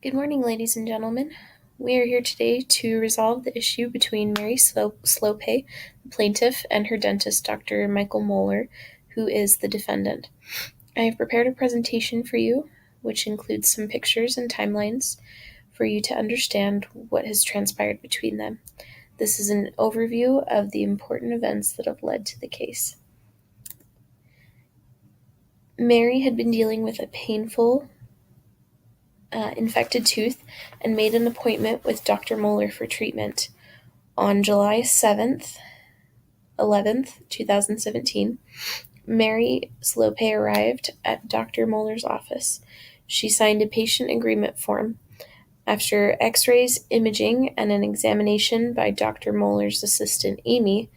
Good morning, ladies and gentlemen. We are here today to resolve the issue between Mary Slope, the plaintiff, and her dentist, Dr. Michael Moeller, who is the defendant. I have prepared a presentation for you, which includes some pictures and timelines for you to understand what has transpired between them. This is an overview of the important events that have led to the case. Mary had been dealing with a painful infected tooth and made an appointment with Dr. Moeller for treatment. On July 7th, 11th, 2017, Mary Slope arrived at Dr. Moeller's office. She signed a patient agreement form. After x-rays, imaging, and an examination by Dr. Moeller's assistant, Amy,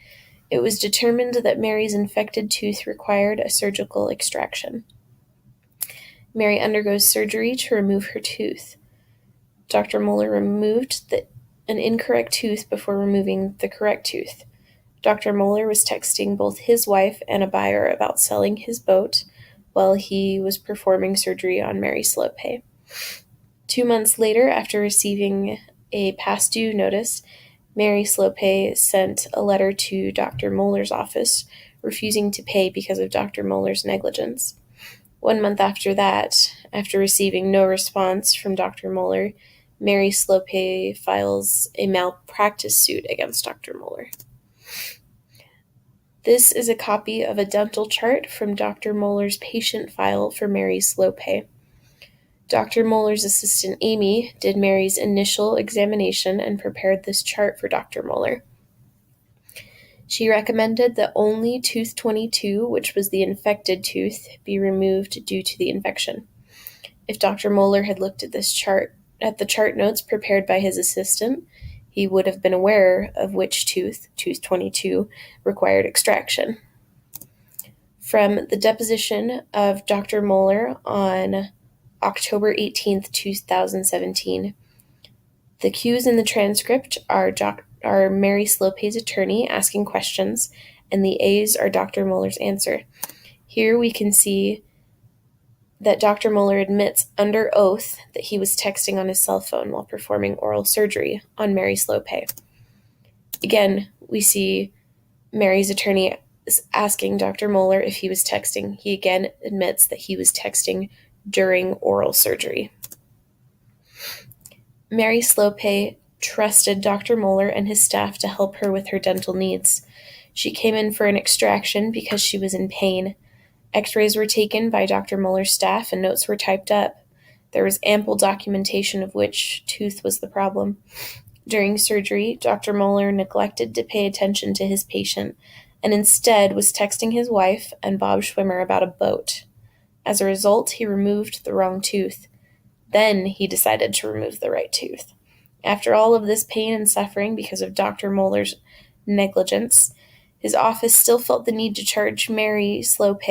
it was determined that Mary's infected tooth required a surgical extraction. Mary undergoes surgery to remove her tooth. Dr. Moeller removed an incorrect tooth before removing the correct tooth. Dr. Moeller was texting both his wife and a buyer about selling his boat while he was performing surgery on Mary Slope. 2 months later, after receiving a past due notice, Mary Slope sent a letter to Dr. Moeller's office refusing to pay because of Dr. Moeller's negligence. 1 month after that, after receiving no response from Dr. Moeller, Mary Slope files a malpractice suit against Dr. Moeller. This is a copy of a dental chart from Dr. Moeller's patient file for Mary Slope. Dr. Moeller's assistant Amy did Mary's initial examination and prepared this chart for Dr. Moeller. She recommended that only tooth 22, which was the infected tooth, be removed due to the infection. If Dr. Moeller had looked at the chart notes prepared by his assistant, he would have been aware of which tooth 22, required extraction. From the deposition of Dr. Moeller on October 18th, 2017, the cues in the transcript are Mary Slope's attorney asking questions, and the A's are Dr. Moeller's answer. Here we can see that Dr. Moeller admits under oath that he was texting on his cell phone while performing oral surgery on Mary Slope. Again, we see Mary's attorney asking Dr. Moeller if he was texting. He again admits that he was texting during oral surgery. Mary Slope trusted Dr. Moeller and his staff to help her with her dental needs. She came in for an extraction because she was in pain. X-rays were taken by Dr. Moeller's staff and notes were typed up. There was ample documentation of which tooth was the problem. During surgery, Dr. Moeller neglected to pay attention to his patient and instead was texting his wife and Bob Schwimmer about a boat. As a result, he removed the wrong tooth. Then he decided to remove the right tooth. After all of this pain and suffering because of Dr. Moeller's negligence, his office still felt the need to charge Mary Slope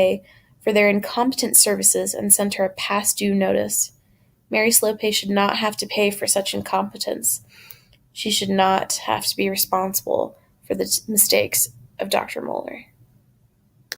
for their incompetent services and sent her a past due notice. Mary Slope should not have to pay for such incompetence. She should not have to be responsible for the mistakes of Dr. Moeller.